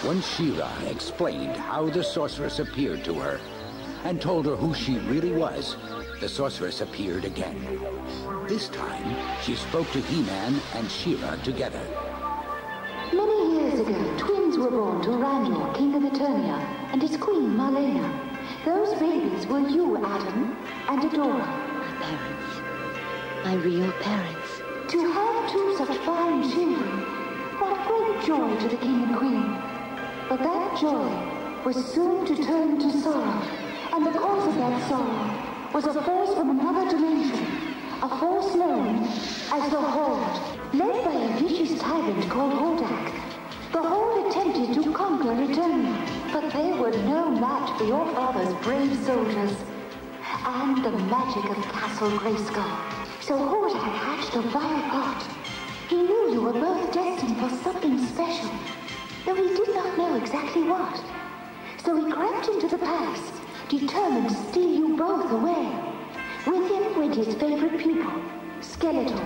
Once She-Ra explained how the sorceress appeared to her and told her who she really was, the sorceress appeared again. This time, she spoke to He-Man and She-Ra together. Many years ago, twins were born to Randor, King of Eternia, and his queen, Marlena. Those babies were you, Adam, and Adora. My parents. My real parents. To have two such fine children brought great joy to the king and queen. But that joy was soon to turn to sorrow, and the cause of that sorrow was a force from another dimension, a force known as the Horde, led by a vicious tyrant called Hordak. The Horde attempted to conquer Eternia, but they were no match for your father's brave soldiers and the magic of Castle Grayskull. So Hordak hatched a vile plot. He knew you were both destined for something special, though he did not know exactly what. So he crept into the palace, determined to steal you both away. With him went his favorite pupil, Skeletor.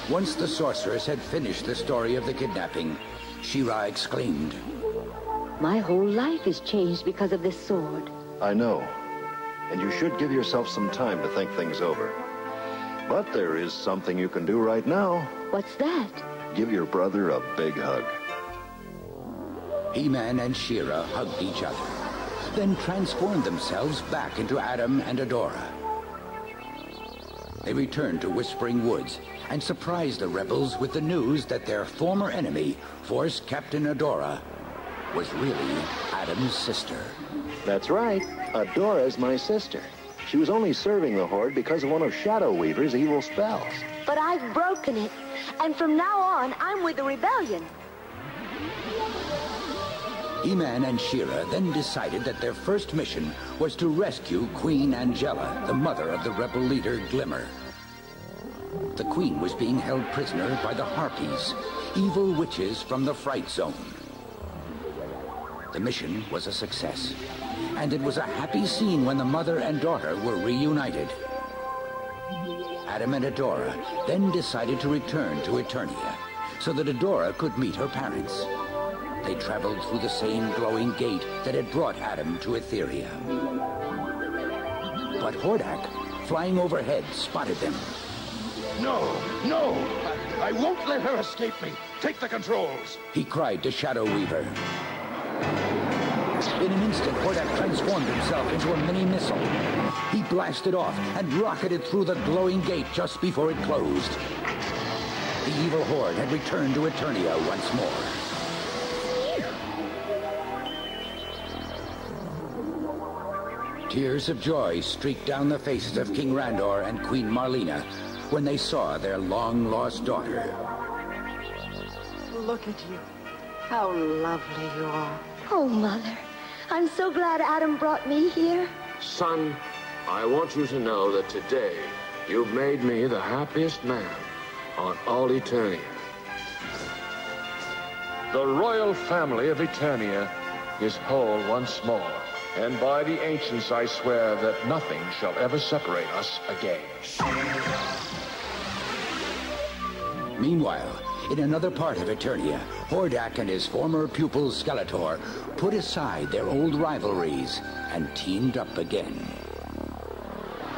Once the sorceress had finished the story of the kidnapping, She-Ra exclaimed, My whole life is changed because of this sword. I know. And you should give yourself some time to think things over. But there is something you can do right now. What's that? Give your brother a big hug. He-Man and She-Ra hugged each other, then transformed themselves back into Adam and Adora. They returned to Whispering Woods and surprised the rebels with the news that their former enemy, Force Captain Adora, was really Adam's sister. That's right. Adora's my sister. She was only serving the Horde because of one of Shadow Weaver's evil spells. But I've broken it, and from now on, I'm with the rebellion. He-Man and She-Ra then decided that their first mission was to rescue Queen Angela, the mother of the rebel leader Glimmer. The Queen was being held prisoner by the Harpies, evil witches from the Fright Zone. The mission was a success, and it was a happy scene when the mother and daughter were reunited. Adam and Adora then decided to return to Eternia so that Adora could meet her parents. They traveled through the same glowing gate that had brought Adam to Etheria. But Hordak, flying overhead, spotted them. No, no! I won't let her escape me! Take the controls! He cried to Shadow Weaver. In an instant, Hordak transformed himself into a mini-missile. He blasted off and rocketed through the glowing gate just before it closed. The evil Horde had returned to Eternia once more. Tears of joy streaked down the faces of King Randor and Queen Marlena when they saw their long-lost daughter. Look at you. How lovely you are. Oh, Mother, I'm so glad Adam brought me here. Son, I want you to know that today you've made me the happiest man on all Eternia. The royal family of Eternia is whole once more. And by the ancients I swear that nothing shall ever separate us again. Meanwhile, in another part of Eternia, Hordak and his former pupil Skeletor put aside their old rivalries and teamed up again.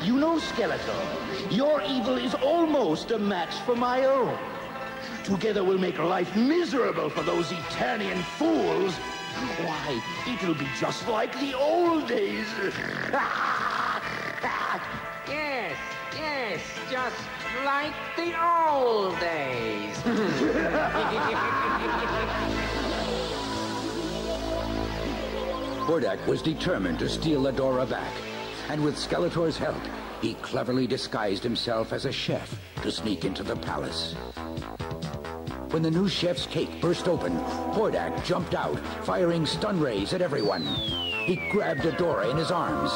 You know, Skeletor, your evil is almost a match for my own. Together we'll make life miserable for those Eternian fools. Why, it'll be just like the old days. Yes, just like the old days. Hordak was determined to steal Adora back, and with Skeletor's help, he cleverly disguised himself as a chef to sneak into the palace. When the new chef's cake burst open, Hordak jumped out, firing stun rays at everyone. He grabbed Adora in his arms,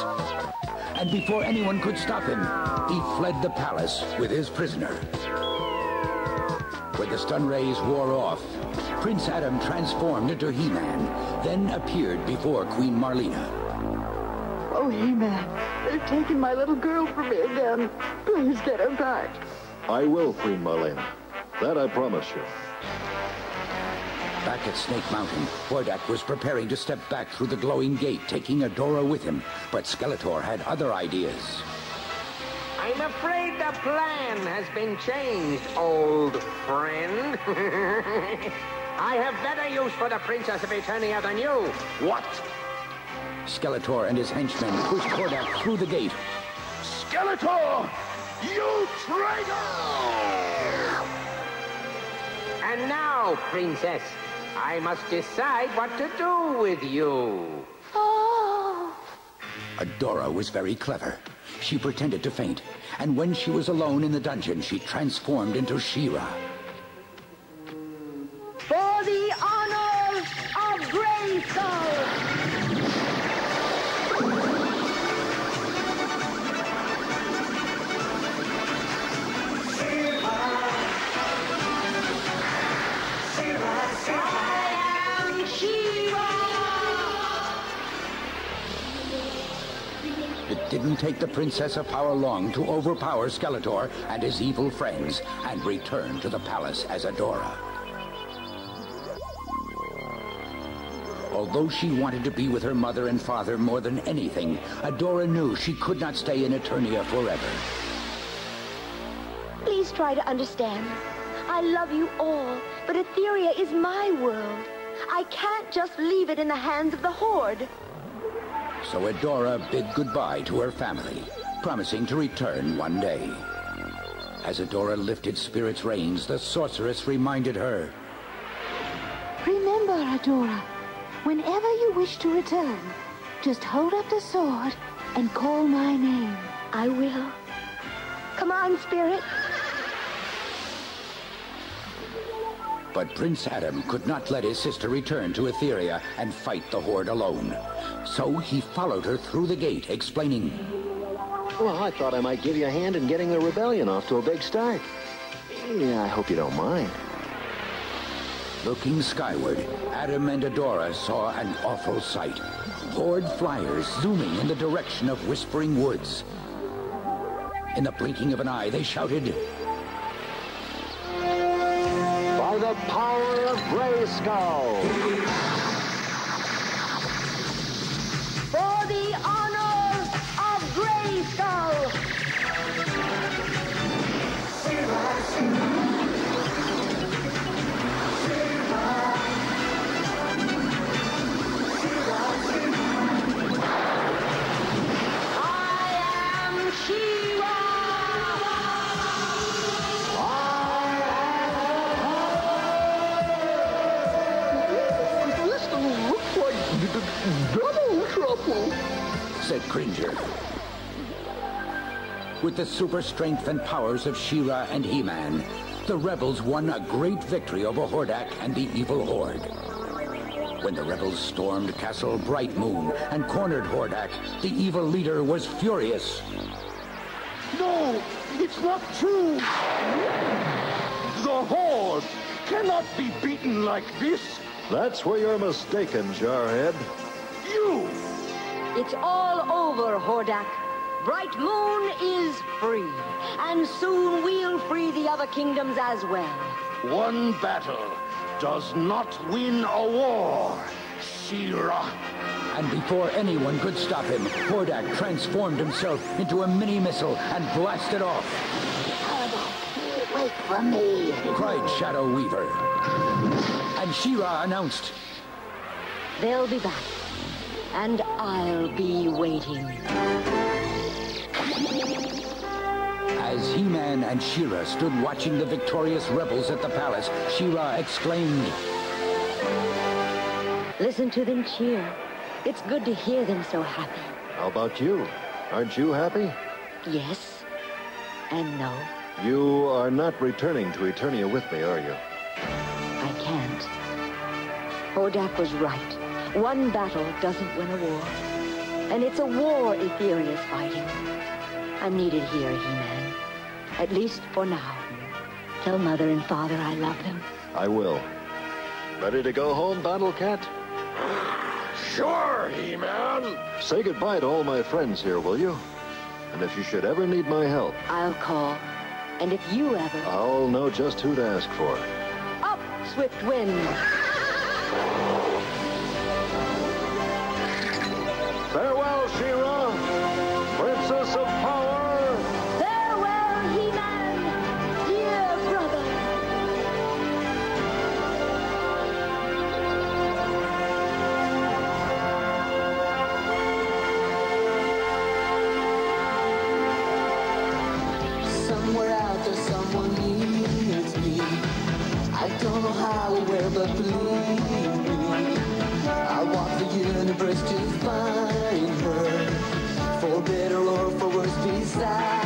and before anyone could stop him, he fled the palace with his prisoner. When the stun rays wore off, Prince Adam transformed into He-Man, then appeared before Queen Marlena. Oh, He-Man, they've taken my little girl from me again. Please get her back. I will, Queen Marlena. That I promise you. Back at Snake Mountain, Hordak was preparing to step back through the glowing gate, taking Adora with him. But Skeletor had other ideas. I'm afraid the plan has been changed, old friend. I have better use for the Princess of Eternia than you. What? Skeletor and his henchmen pushed Hordak through the gate. Skeletor! You traitor! And now, Princess, I must decide what to do with you. Oh! Adora was very clever. She pretended to faint, and when she was alone in the dungeon, she transformed into She-Ra. For the honor of Grayskull! It didn't take the Princess of Power long to overpower Skeletor and his evil friends and return to the palace as Adora. Although she wanted to be with her mother and father more than anything, Adora knew she could not stay in Eternia forever. Please try to understand. I love you all, but Etheria is my world. I can't just leave it in the hands of the Horde. So Adora bid goodbye to her family, promising to return one day. As Adora lifted Spirit's reins, the sorceress reminded her. Remember, Adora, whenever you wish to return, just hold up the sword and call my name. I will. Come on, Spirit. But Prince Adam could not let his sister return to Etheria and fight the Horde alone. So he followed her through the gate, explaining, Well, I thought I might give you a hand in getting the rebellion off to a big start. Yeah, I hope you don't mind. Looking skyward, Adam and Adora saw an awful sight. Horde flyers zooming in the direction of Whispering Woods. In the blinking of an eye, they shouted, By the power of Grayskull! For the honor of Grayskull! Double trouble, said Cringer. With the super strength and powers of She-Ra and He-Man, the rebels won a great victory over Hordak and the evil Horde. When the rebels stormed Castle Bright Moon and cornered Hordak, the evil leader was furious. No, it's not true. The Horde cannot be beaten like this. That's where you're mistaken, Jarhead. You! It's all over, Hordak. Bright Moon is free, and soon we'll free the other kingdoms as well. One battle does not win a war, She-Ra. And before anyone could stop him, Hordak transformed himself into a mini-missile and blasted off. Wait for me, cried Shadow Weaver. And She-Ra announced, They'll be back, and I'll be waiting. As He-Man and She-Ra stood watching the victorious rebels at the palace, She-Ra exclaimed, Listen to them cheer. It's good to hear them so happy. How about you? Aren't you happy? Yes and no. You are not returning to Eternia with me, are you? I can't. Hordak was right. One battle doesn't win a war. And it's a war Etheria's fighting. I'm needed here, He-Man. At least for now. Tell Mother and Father I love them. I will. Ready to go home, Battle Cat? Sure, He-Man. Say goodbye to all my friends here, will you? And if you should ever need my help, I'll call. And if you ever... I'll know just who to ask for. Up, Swift Wind! Farewell, She-Ra, Princess of Power! Farewell, He-Man, dear brother. Somewhere out there, someone needs me. I don't know how or where, but believe me, I'll walk the universe to find her, for better or for worse, beside